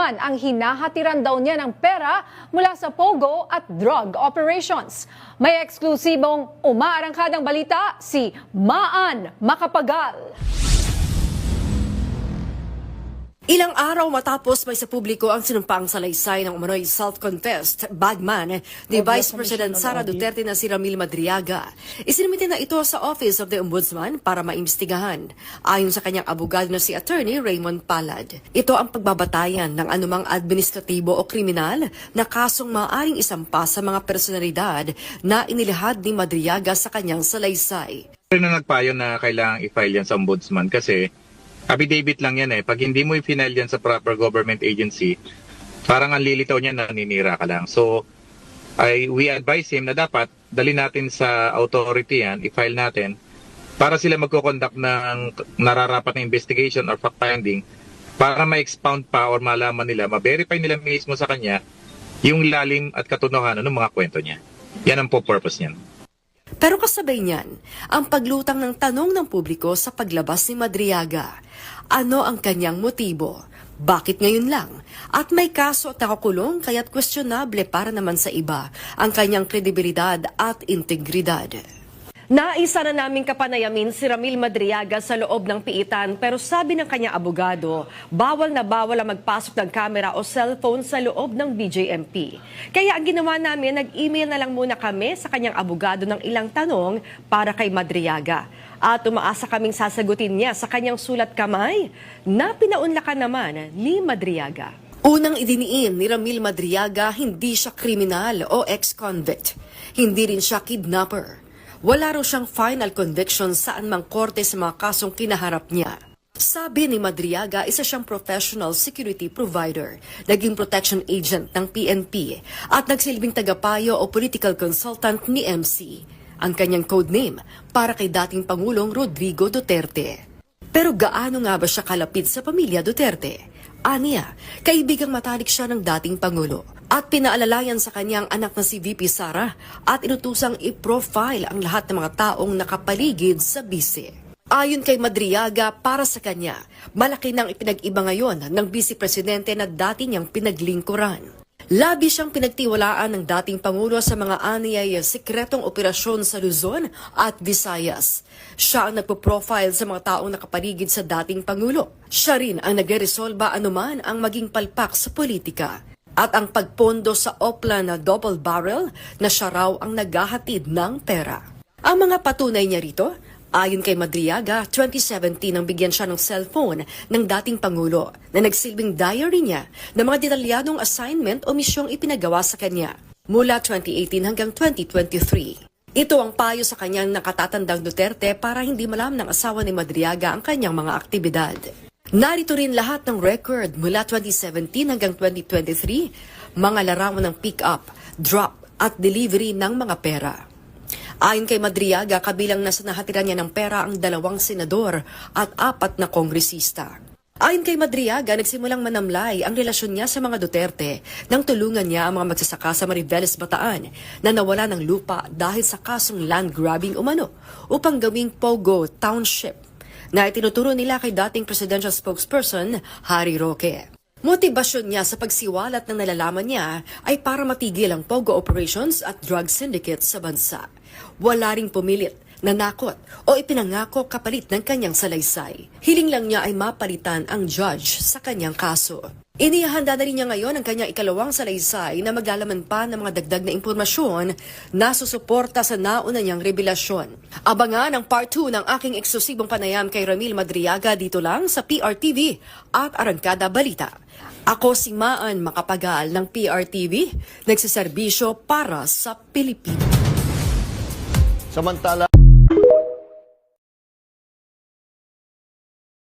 naman ang hinahatiran daw niya ng pera mula sa Pogo at drug operations. May eksklusibong umaarangkadang balita si Maan Macapagal. Ilang araw matapos may sa publiko ang sinumpaang salaysay ng umano'y self-confessed bagman ni Vice President Sara Duterte na si Ramil Madriaga. Isinumite na ito sa Office of the Ombudsman para maimbestigahan. Ayon sa kanyang abogado na si Attorney Raymond Palad, ito ang pagbabatayan ng anumang administratibo o kriminal na kasong maaaring isampa sa mga personalidad na inilahad ni Madriaga sa kanyang salaysay. Na nagpayo na kailangang i-file yan sa Ombudsman kasi affidavit lang yan eh. Pag hindi mo i-final yan sa proper government agency, parang ang lilitaw niya na naninira ka lang. So, we advise him na dapat dali natin sa authority yan, i-file natin, para sila magko-conduct ng nararapat na investigation or fact-finding para ma-expound pa or malaman nila, ma-verify nila mismo sa kanya yung lalim at katotohanan ng mga kwento niya. Yan ang purpose niyan. Pero kasabay niyan, ang paglutang ng tanong ng publiko sa paglabas ni Madriaga. Ano ang kanyang motibo? Bakit ngayon lang? At may kaso at nakakulong kaya't questionable para naman sa iba ang kanyang kredibilidad at integridad. Naisa na naming kapanayamin si Ramil Madriaga sa loob ng piitan pero sabi ng kanyang abogado, bawal na bawal ang magpasok ng kamera o cellphone sa loob ng BJMP. Kaya ang ginawa namin, nag-email na lang muna kami sa kanyang abogado ng ilang tanong para kay Madriaga. At umaasa kaming sasagutin niya sa kanyang sulat kamay na pinaunlakan naman ni Madriaga. Unang idiniin ni Ramil Madriaga, hindi siya kriminal o ex-convict. Hindi rin siya kidnapper. Wala raw siyang final conviction saan mang korte sa mga kasong kinaharap niya. Sabi ni Madriaga, isa siyang professional security provider, naging protection agent ng PNP at nagsilbing tagapayo o political consultant ni MC. Ang kanyang codename para kay dating Pangulong Rodrigo Duterte. Pero gaano nga ba siya kalapit sa pamilya Duterte? Aniya, kaibigang matalik siya ng dating Pangulo at pinaalalayan sa kanyang anak na si VP Sara at inutusang i-profile ang lahat ng mga taong nakapaligid sa bise. Ayon kay Madriaga, para sa kanya, malaki nang ipinag-iba ngayon ng Vice Presidente na dati niyang pinaglingkuran. Labi siyang pinagtiwalaan ng dating Pangulo sa mga aniyay sikretong operasyon sa Luzon at Visayas. Siya ang nagpo-profile sa mga taong nakapaligid sa dating Pangulo. Siya rin ang nagre-resolba anuman ang maging palpak sa politika. At ang pagpondo sa Opla na double barrel na siya raw ang naghahatid ng pera. Ang mga patunay niya rito, ayon kay Madriaga, 2017 nang bigyan siya ng cellphone ng dating Pangulo na nagsilbing diary niya ng mga detalyadong assignment o misyong ipinagawa sa kanya mula 2018 hanggang 2023. Ito ang payo sa kanyang nakatatandang Duterte para hindi malam ng asawa ni Madriaga ang kanyang mga aktibidad. Narito rin lahat ng record mula 2017 hanggang 2023, mga larawan ng pick-up, drop at delivery ng mga pera. Ayon kay Madriaga, kabilang na sa nahatiran niya ng pera ang 2 senador at 4 na kongresista. Ayon kay Madriaga, nagsimulang manamlay ang relasyon niya sa mga Duterte nang tulungan niya ang mga magsasaka sa Mariveles, Bataan na nawala ng lupa dahil sa kasong land grabbing umano upang gawing Pogo Township na itinuturo nila kay dating presidential spokesperson Harry Roque. Motibasyon niya sa pagsiwalat ng nalalaman niya ay para matigil ang Pogo operations at drug syndicates sa bansa. Wala ring pumilit, nanakot o ipinangako kapalit ng kanyang salaysay. Hiling lang niya ay mapalitan ang judge sa kanyang kaso. Inihahanda na rin niya ngayon ang kanyang ikalawang salaysay na maglalaman pa ng mga dagdag na impormasyon na susuporta sa nauna niyang revelasyon. Abangan ang part 2 ng aking eksklusibong panayam kay Ramil Madriaga dito lang sa PRTV at Arangkada Balita. Ako si Maan Macapagal ng PRTV, nagsiserbisyo para sa Pilipinas. Samantala